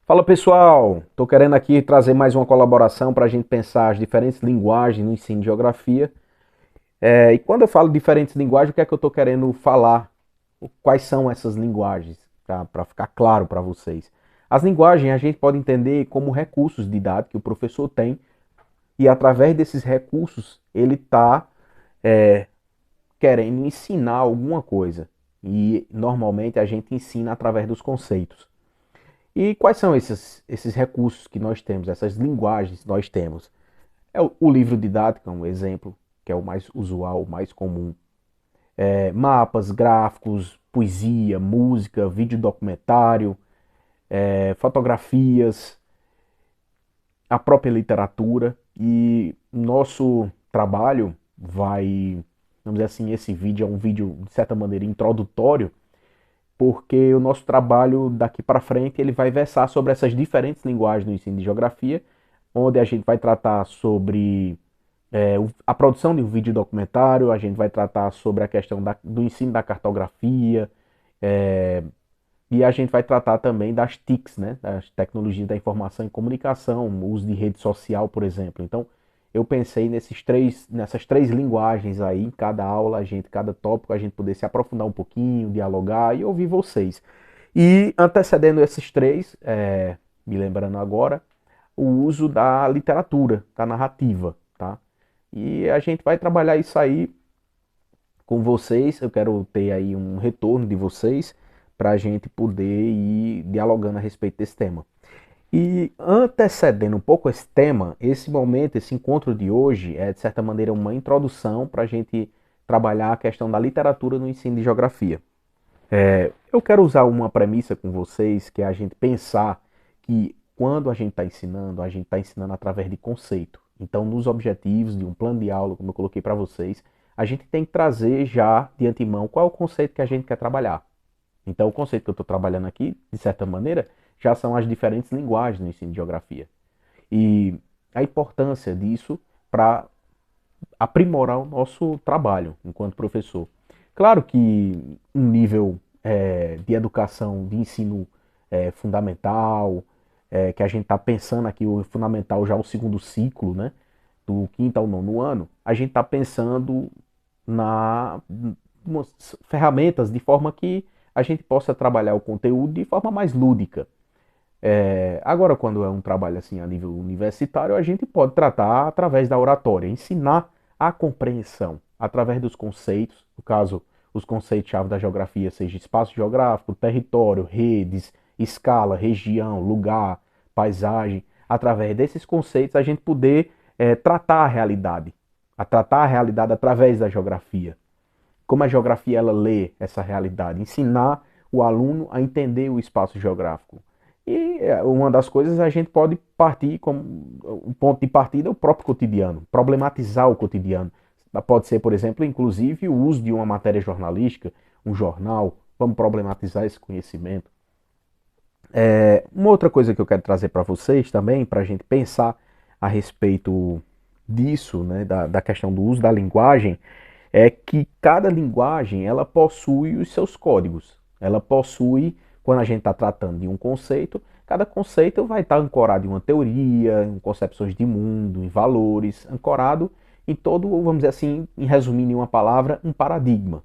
Fala pessoal, estou querendo aqui trazer mais uma colaboração para a gente pensar as diferentes linguagens no ensino de geografia. E quando eu falo diferentes linguagens, o que é que eu estou querendo falar? Quais são essas linguagens? Para ficar claro para vocês. As linguagens a gente pode entender como recursos didáticos que o professor tem e através desses recursos ele está querendo ensinar alguma coisa. E normalmente a gente ensina através dos conceitos. E quais são esses recursos que nós temos, essas linguagens que nós temos? O livro didático é um exemplo, que é o mais usual, o mais comum. Mapas, gráficos, poesia, música, vídeo documentário, fotografias, a própria literatura. E nosso trabalho vai, vamos dizer assim, esse vídeo é um vídeo, de certa maneira, introdutório, porque o nosso trabalho daqui para frente ele vai versar sobre essas diferentes linguagens no ensino de geografia, onde a gente vai tratar sobre a produção de um vídeo documentário, a gente vai tratar sobre a questão do ensino da cartografia, é, e a gente vai tratar também das TICs, né, das tecnologias da informação e comunicação, o uso de rede social, por exemplo. Então, eu pensei nessas três linguagens aí, em cada aula, cada tópico, a gente poder se aprofundar um pouquinho, dialogar e ouvir vocês. E antecedendo esses três, me lembrando agora, o uso da literatura, da narrativa, tá? E a gente vai trabalhar isso aí com vocês. Eu quero ter aí um retorno de vocês para a gente poder ir dialogando a respeito desse tema. E antecedendo um pouco esse tema, esse momento, esse encontro de hoje é de certa maneira uma introdução para a gente trabalhar a questão da literatura no ensino de geografia. Eu quero usar uma premissa com vocês, que é a gente pensar que quando a gente está ensinando através de conceito. Então, nos objetivos de um plano de aula, como eu coloquei para vocês, a gente tem que trazer já de antemão qual é o conceito que a gente quer trabalhar. Então, o conceito que eu estou trabalhando aqui, de certa maneira, já são as diferentes linguagens no ensino de geografia. E a importância disso para aprimorar o nosso trabalho enquanto professor. Claro que um nível de educação, de ensino fundamental, que a gente está pensando aqui, o fundamental já o segundo ciclo, né, do quinto ao nono ano, a gente está pensando na ferramentas de forma que a gente possa trabalhar o conteúdo de forma mais lúdica. Agora, quando é um trabalho assim a nível universitário, a gente pode tratar através da oratória, ensinar a compreensão através dos conceitos, no caso, os conceitos-chave da geografia, seja espaço geográfico, território, redes, escala, região, lugar, paisagem. Através desses conceitos, a gente poder tratar tratar a realidade através da geografia. Como a geografia ela lê essa realidade, ensinar o aluno a entender o espaço geográfico. E uma das coisas a gente pode partir como um ponto de partida é o próprio cotidiano, problematizar o cotidiano. Pode ser, por exemplo, inclusive o uso de uma matéria jornalística, um jornal, vamos problematizar esse conhecimento. Uma outra coisa que eu quero trazer para vocês também, para a gente pensar a respeito disso, né, da questão do uso da linguagem, é que cada linguagem ela possui os seus códigos. Ela possui, quando a gente está tratando de um conceito, cada conceito vai estar ancorado em uma teoria, em concepções de mundo, em valores, ancorado em todo, vamos dizer assim, em resumindo em uma palavra, um paradigma,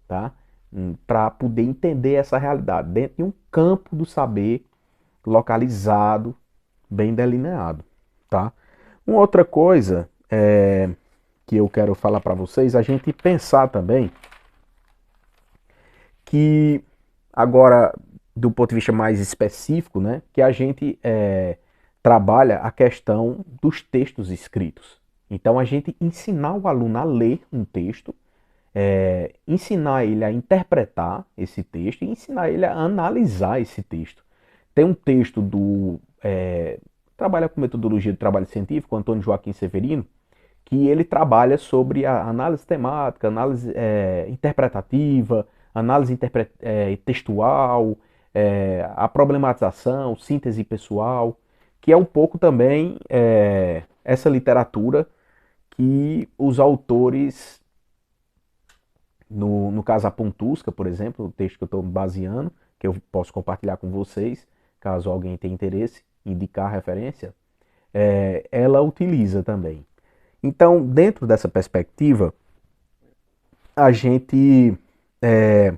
tá? Para poder entender essa realidade dentro de um campo do saber localizado, bem delineado, tá? Uma outra coisa que eu quero falar para vocês, a gente pensar também que agora do ponto de vista mais específico, né, que a gente trabalha a questão dos textos escritos. Então a gente ensinar o aluno a ler um texto, ensinar ele a interpretar esse texto e ensinar ele a analisar esse texto. Tem um texto do trabalha com metodologia de trabalho científico, Antônio Joaquim Severino, que ele trabalha sobre a análise temática, análise interpretativa, análise textual, a problematização, síntese pessoal, que é um pouco também essa literatura que os autores, no caso a Pontusca, por exemplo, o texto que eu estou baseando, que eu posso compartilhar com vocês, caso alguém tenha interesse em indicar referência, ela utiliza também. Então, dentro dessa perspectiva, a gente, é,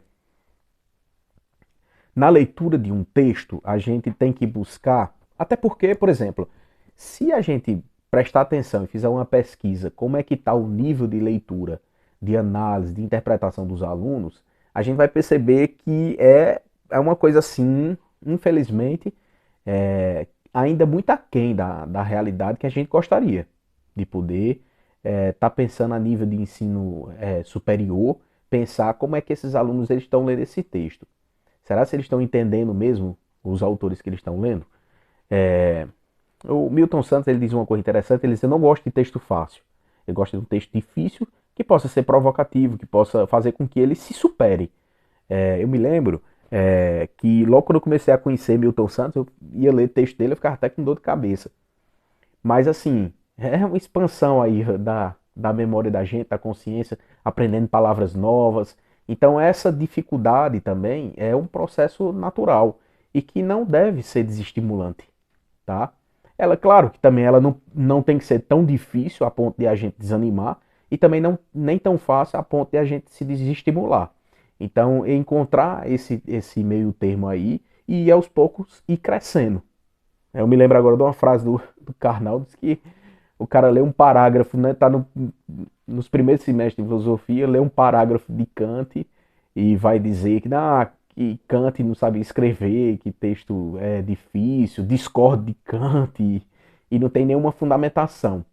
na leitura de um texto, a gente tem que buscar, até porque, por exemplo, se a gente prestar atenção e fizer uma pesquisa, como é que está o nível de leitura, de análise, de interpretação dos alunos, a gente vai perceber que é uma coisa assim, infelizmente, ainda muito aquém da realidade que a gente gostaria de poder estar pensando a nível de ensino superior, pensar como é que esses alunos eles estão lendo esse texto. Será se eles estão entendendo mesmo os autores que eles estão lendo? É, o Milton Santos ele diz uma coisa interessante, ele diz, eu não gosto de texto fácil, eu gosto de um texto difícil que possa ser provocativo, que possa fazer com que ele se supere. Eu me lembro que logo quando eu comecei a conhecer Milton Santos, eu ia ler texto dele, eu ficava até com dor de cabeça. Mas assim, é uma expansão aí da memória da gente, da consciência, aprendendo palavras novas. Então essa dificuldade também é um processo natural e que não deve ser desestimulante, tá? Ela, claro que também ela não tem que ser tão difícil a ponto de a gente desanimar e também não nem tão fácil a ponto de a gente se desestimular. Então, encontrar esse meio termo aí e aos poucos ir crescendo. Eu me lembro agora de uma frase do Karnal, diz que o cara lê um parágrafo, né, tá nos primeiros semestres de filosofia, lê um parágrafo de Kant e vai dizer que Kant não sabia escrever, que texto é difícil, discorda de Kant e não tem nenhuma fundamentação.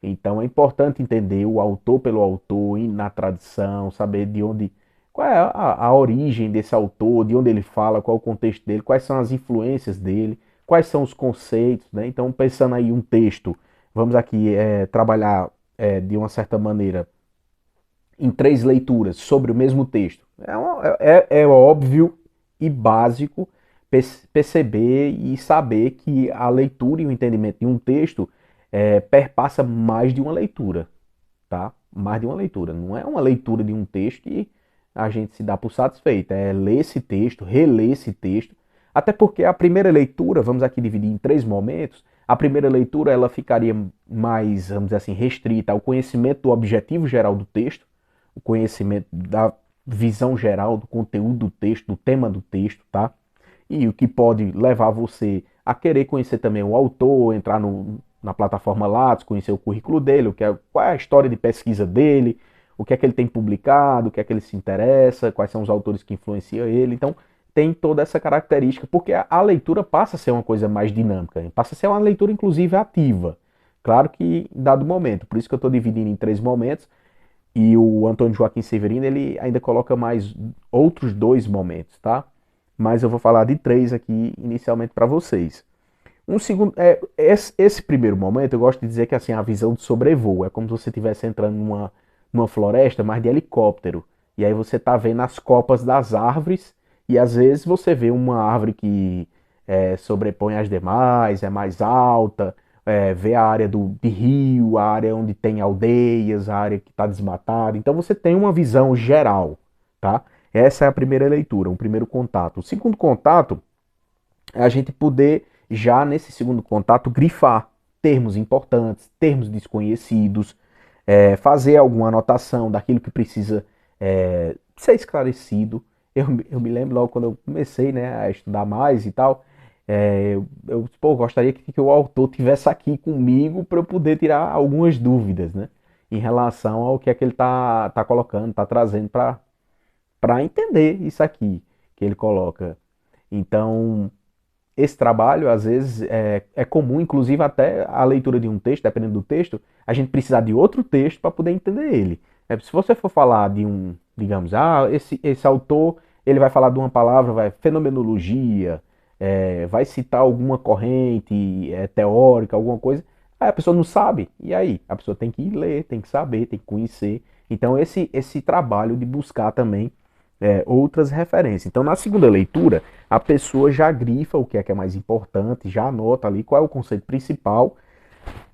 Então é importante entender o autor pelo autor, ir na tradição, saber de onde, qual é a origem desse autor, de onde ele fala, qual é o contexto dele, quais são as influências dele, quais são os conceitos, né? Então, pensando aí um texto, vamos aqui trabalhar de uma certa maneira em três leituras sobre o mesmo texto. É óbvio e básico perceber e saber que a leitura e o entendimento de um texto perpassa mais de uma leitura, tá? Mais de uma leitura. Não é uma leitura de um texto que a gente se dá por satisfeito. É ler esse texto, reler esse texto. Até porque a primeira leitura, vamos aqui dividir em três momentos, a primeira leitura ela ficaria mais, vamos dizer assim, restrita ao conhecimento do objetivo geral do texto, o conhecimento da visão geral do conteúdo do texto, do tema do texto, tá? E o que pode levar você a querer conhecer também o autor, entrar na plataforma Lattes, conhecer o currículo dele, qual é a história de pesquisa dele, o que é que ele tem publicado, o que é que ele se interessa, quais são os autores que influenciam ele. Então, tem toda essa característica, porque a leitura passa a ser uma coisa mais dinâmica, passa a ser uma leitura, inclusive, ativa. Claro que em dado momento, por isso que eu estou dividindo em três momentos, e o Antônio Joaquim Severino, ele ainda coloca mais outros dois momentos, tá? Mas eu vou falar de três aqui inicialmente para vocês. Um segundo, esse primeiro momento, eu gosto de dizer que assim, a visão de sobrevoo, é como se você estivesse entrando numa floresta, mas de helicóptero. E aí você tá vendo as copas das árvores, e às vezes você vê uma árvore que sobrepõe as demais, é mais alta, vê a área de rio, a área onde tem aldeias, a área que está desmatada. Então você tem uma visão geral, tá? Essa é a primeira leitura, um primeiro contato. O segundo contato é a gente poder, já nesse segundo contato, grifar termos importantes, termos desconhecidos, fazer alguma anotação daquilo que precisa ser esclarecido. Eu me lembro logo quando eu comecei, né, a estudar mais e tal, gostaria que o autor tivesse aqui comigo para eu poder tirar algumas dúvidas, né, em relação ao que é que ele tá colocando, tá trazendo para entender isso aqui que ele coloca. Então, esse trabalho, às vezes, é comum, inclusive até a leitura de um texto, dependendo do texto, a gente precisar de outro texto para poder entender ele. Se você for falar de um, digamos, esse autor, ele vai falar de uma palavra, vai fenomenologia, vai citar alguma corrente teórica, alguma coisa, aí a pessoa não sabe, e aí? A pessoa tem que ir ler, tem que saber, tem que conhecer. Então, esse trabalho de buscar também outras referências. Então, na segunda leitura, a pessoa já grifa o que é mais importante, já anota ali qual é o conceito principal.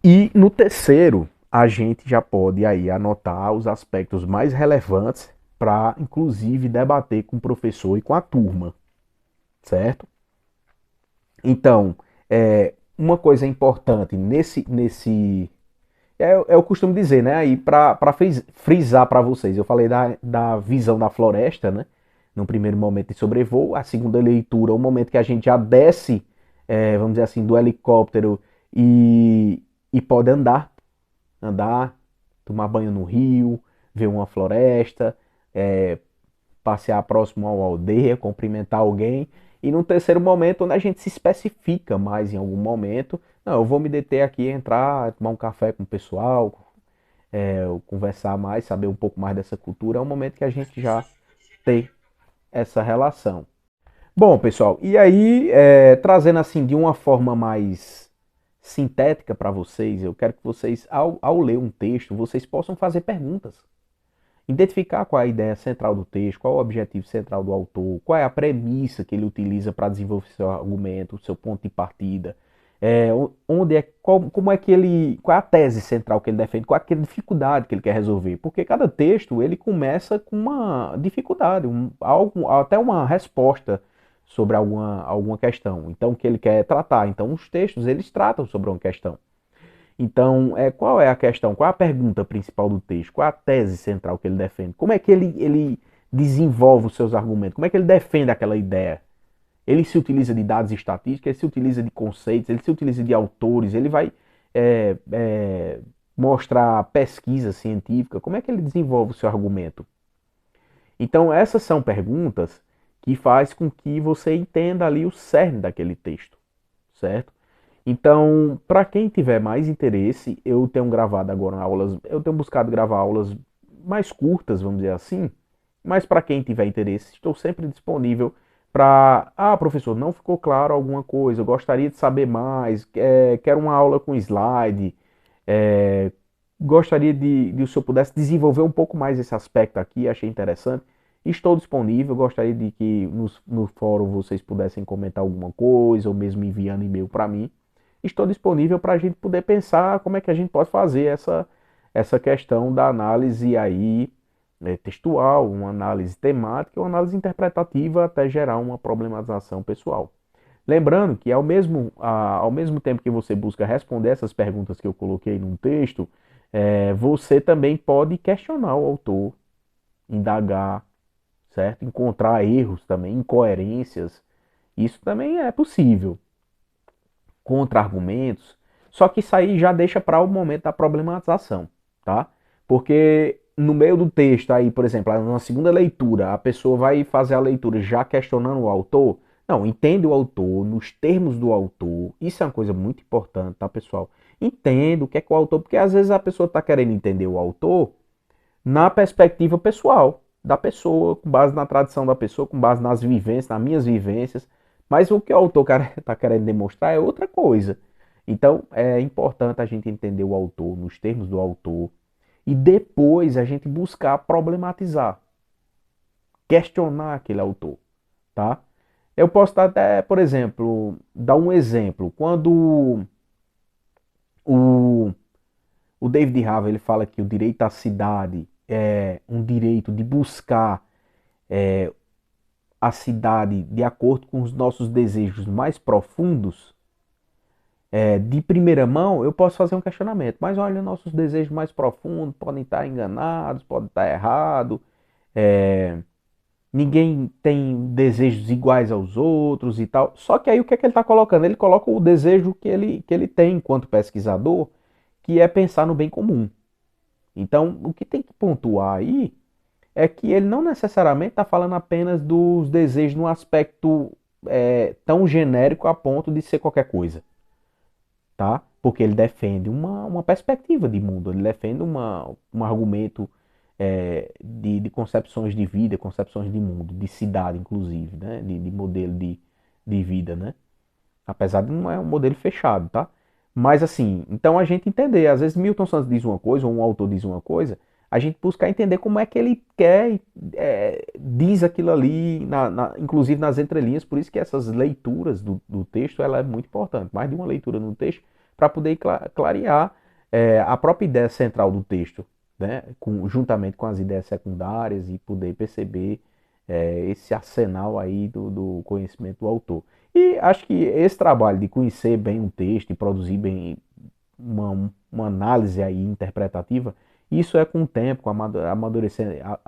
E no terceiro, a gente já pode aí anotar os aspectos mais relevantes para, inclusive, debater com o professor e com a turma, certo? Então, uma coisa importante eu costumo dizer, né? Aí para frisar para vocês, eu falei da visão da floresta, né? No primeiro momento de sobrevoo, a segunda leitura, o momento que a gente já desce, vamos dizer assim, do helicóptero e pode andar, tomar banho no rio, ver uma floresta, é, passear próximo a uma aldeia, cumprimentar alguém. E no terceiro momento, onde a gente se especifica mais em algum momento, não, eu vou me deter aqui, entrar, tomar um café com o pessoal, conversar mais, saber um pouco mais dessa cultura, é um momento que a gente já tem essa relação. Bom, pessoal, e aí, trazendo assim de uma forma mais sintética para vocês, eu quero que vocês, ao ler um texto, vocês possam fazer perguntas. Identificar qual é a ideia central do texto, qual é o objetivo central do autor, qual é a premissa que ele utiliza para desenvolver seu argumento, seu ponto de partida, onde como é que ele, qual é a tese central que ele defende, qual é a dificuldade que ele quer resolver, porque cada texto ele começa com uma dificuldade, até uma resposta sobre alguma questão, então que ele quer tratar. Então os textos eles tratam sobre uma questão. Então, qual é a questão? Qual é a pergunta principal do texto? Qual é a tese central que ele defende? Como é que ele desenvolve os seus argumentos? Como é que ele defende aquela ideia? Ele se utiliza de dados estatísticos, ele se utiliza de conceitos, ele se utiliza de autores, ele vai é, é, mostrar pesquisa científica. Como é que ele desenvolve o seu argumento? Então, essas são perguntas que faz com que você entenda ali o cerne daquele texto, certo? Então, para quem tiver mais interesse, eu tenho gravado agora aulas, eu tenho buscado gravar aulas mais curtas, vamos dizer assim, mas para quem tiver interesse, estou sempre disponível para, professor, não ficou claro alguma coisa, eu gostaria de saber mais, quero uma aula com slide, é, gostaria de o senhor pudesse desenvolver um pouco mais esse aspecto aqui, achei interessante. Estou disponível, gostaria de que no fórum vocês pudessem comentar alguma coisa, ou mesmo enviando e-mail para mim. Estou disponível para a gente poder pensar como é que a gente pode fazer essa questão da análise aí, textual, uma análise temática, uma análise interpretativa até gerar uma problematização pessoal. Lembrando que ao mesmo tempo que você busca responder essas perguntas que eu coloquei num texto, você também pode questionar o autor, indagar, certo? Encontrar erros também, incoerências. Isso também é possível. Contra-argumentos. Só que isso aí já deixa para o momento da problematização, tá? Porque no meio do texto aí, por exemplo, na segunda leitura, a pessoa vai fazer a leitura já questionando o autor. Não, entende o autor, nos termos do autor. Isso é uma coisa muito importante, tá, pessoal? Entenda o que é que o autor, porque às vezes a pessoa está querendo entender o autor na perspectiva pessoal da pessoa, com base na tradição da pessoa, com base nas vivências, nas minhas vivências. Mas o que o autor está querendo demonstrar é outra coisa. Então é importante a gente entender o autor, nos termos do autor, e depois a gente buscar problematizar, questionar aquele autor, tá? Eu posso dar até, por exemplo, dar um exemplo. Quando o, o David Harvey ele fala que o direito à cidade é um direito de buscar a cidade de acordo com os nossos desejos mais profundos, de primeira mão, eu posso fazer um questionamento. Mas olha, nossos desejos mais profundos podem estar enganados, podem estar errados. É, ninguém tem desejos iguais aos outros e tal. Só que aí o que é que ele está colocando? Ele coloca o desejo que ele tem enquanto pesquisador, que é pensar no bem comum. Então, o que tem que pontuar aí é que ele não necessariamente está falando apenas dos desejos no aspecto tão genérico a ponto de ser qualquer coisa, tá? Porque ele defende uma perspectiva de mundo, ele defende um argumento de concepções de vida, concepções de mundo, de cidade, inclusive, né? De modelo de vida, né? Apesar de não é um modelo fechado, tá? Mas assim, então a gente entender, às vezes Milton Santos diz uma coisa, ou um autor diz uma coisa, a gente buscar entender como é que ele quer, diz aquilo ali, inclusive nas entrelinhas, por isso que essas leituras do texto, ela é muito importante, mais de uma leitura no texto, para poder clarear a própria ideia central do texto, né? Juntamente com as ideias secundárias e poder perceber esse arsenal aí do conhecimento do autor. E acho que esse trabalho de conhecer bem um texto e produzir bem uma análise aí interpretativa, isso é com o tempo, com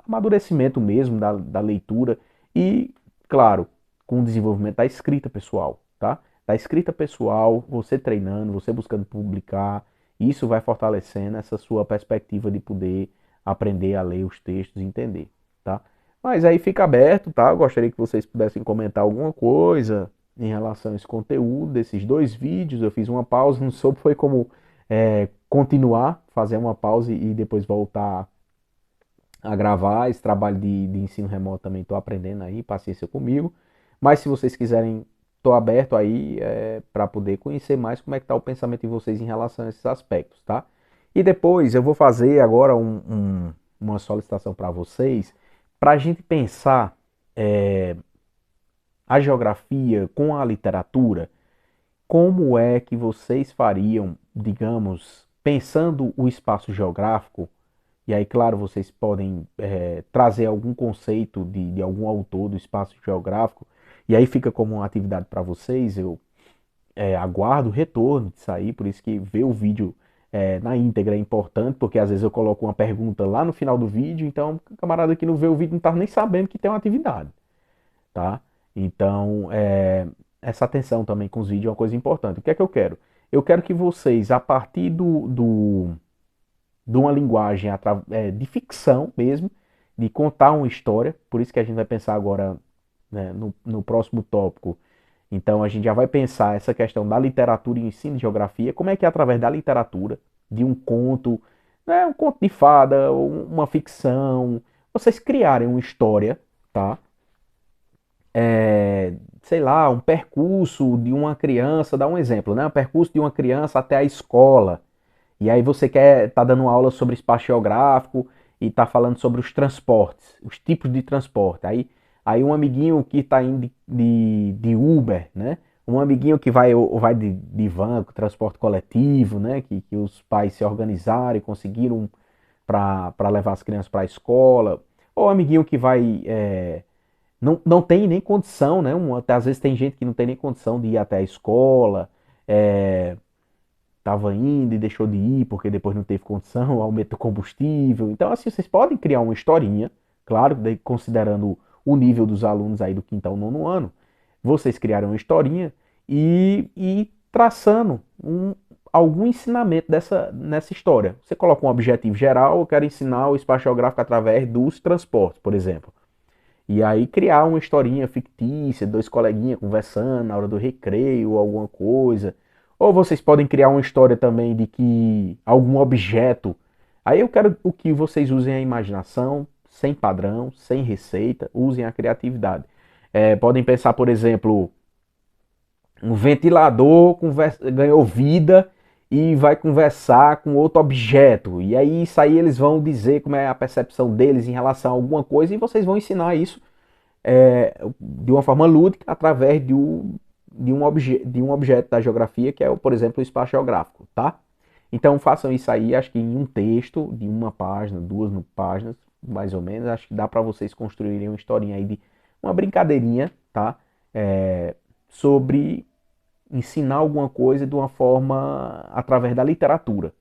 amadurecimento mesmo da leitura e, claro, com o desenvolvimento da escrita pessoal, tá? Da escrita pessoal, você treinando, você buscando publicar, isso vai fortalecendo essa sua perspectiva de poder aprender a ler os textos e entender, tá? Mas aí fica aberto, tá? Eu gostaria que vocês pudessem comentar alguma coisa em relação a esse conteúdo, desses dois vídeos. Eu fiz uma pausa, não soube foi como continuar, fazer uma pausa e depois voltar a gravar. Esse trabalho de ensino remoto também estou aprendendo aí, paciência comigo. Mas se vocês quiserem, estou aberto aí para poder conhecer mais como é que está o pensamento de vocês em relação a esses aspectos, tá? E depois eu vou fazer agora uma solicitação para vocês, para a gente pensar a geografia com a literatura. Como é que vocês fariam, digamos, pensando o espaço geográfico? E aí, claro, vocês podem trazer algum conceito de algum autor do espaço geográfico, e aí fica como uma atividade para vocês. Eu aguardo o retorno disso aí, por isso que ver o vídeo na íntegra é importante, porque às vezes eu coloco uma pergunta lá no final do vídeo, então o camarada que não vê o vídeo não está nem sabendo que tem uma atividade, tá? Então, essa atenção também com os vídeos é uma coisa importante. O que é que eu quero? Eu quero que vocês, a partir de uma linguagem de ficção mesmo, de contar uma história, por isso que a gente vai pensar agora, né, no próximo tópico. Então, a gente já vai pensar essa questão da literatura e ensino de geografia, como é que é através da literatura, de um conto, né, um conto de fada, uma ficção, vocês criarem uma história, tá? Sei lá, um percurso de uma criança, dá um exemplo, né? Um percurso de uma criança até a escola. E aí você quer tá dando aula sobre espaço geográfico e tá falando sobre os transportes, os tipos de transporte. Aí um amiguinho que tá indo de Uber, né? Um amiguinho que vai de van, transporte coletivo, né? Que os pais se organizaram e conseguiram para levar as crianças para a escola. Ou um amiguinho que vai não tem nem condição, né? Até às vezes tem gente que não tem nem condição de ir até a escola, estava indo e deixou de ir porque depois não teve condição, aumenta o combustível. Então, assim, vocês podem criar uma historinha, claro, considerando o nível dos alunos aí do quinto ao nono ano, vocês criaram uma historinha e traçando algum ensinamento nessa história. Você coloca um objetivo geral, eu quero ensinar o espaço geográfico através dos transportes, por exemplo. E aí criar uma historinha fictícia, dois coleguinhas conversando na hora do recreio ou alguma coisa. Ou vocês podem criar uma história também de que algum objeto. Aí eu quero o que vocês usem a imaginação, sem padrão, sem receita, usem a criatividade. Podem pensar, por exemplo, um ventilador ganhou vida e vai conversar com outro objeto. E aí isso aí eles vão dizer como é a percepção deles em relação a alguma coisa e vocês vão ensinar isso de uma forma lúdica através de um objeto da geografia, que é, por exemplo, o espaço geográfico, tá? Então façam isso aí, acho que em um texto de uma página, duas páginas, mais ou menos, acho que dá para vocês construírem uma historinha aí de uma brincadeirinha, tá? Sobre ensinar alguma coisa de uma forma através da literatura.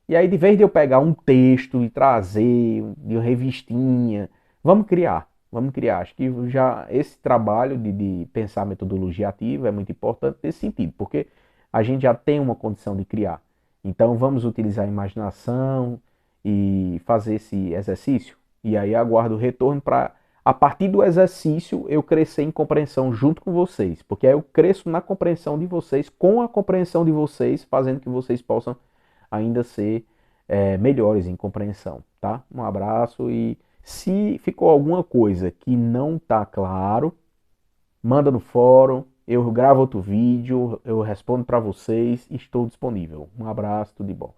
E aí, de vez de eu pegar um texto e trazer de uma revistinha, vamos criar. Vamos criar. Acho que já esse trabalho de pensar metodologia ativa é muito importante nesse sentido, porque a gente já tem uma condição de criar. Então vamos utilizar a imaginação e fazer esse exercício. E aí aguardo o retorno para, a partir do exercício, eu crescer em compreensão junto com vocês. Porque aí eu cresço na compreensão de vocês, com a compreensão de vocês, fazendo que vocês possam ainda ser melhores em compreensão, tá? Um abraço e se ficou alguma coisa que não está claro, manda no fórum, eu gravo outro vídeo, eu respondo para vocês, estou disponível. Um abraço, tudo de bom.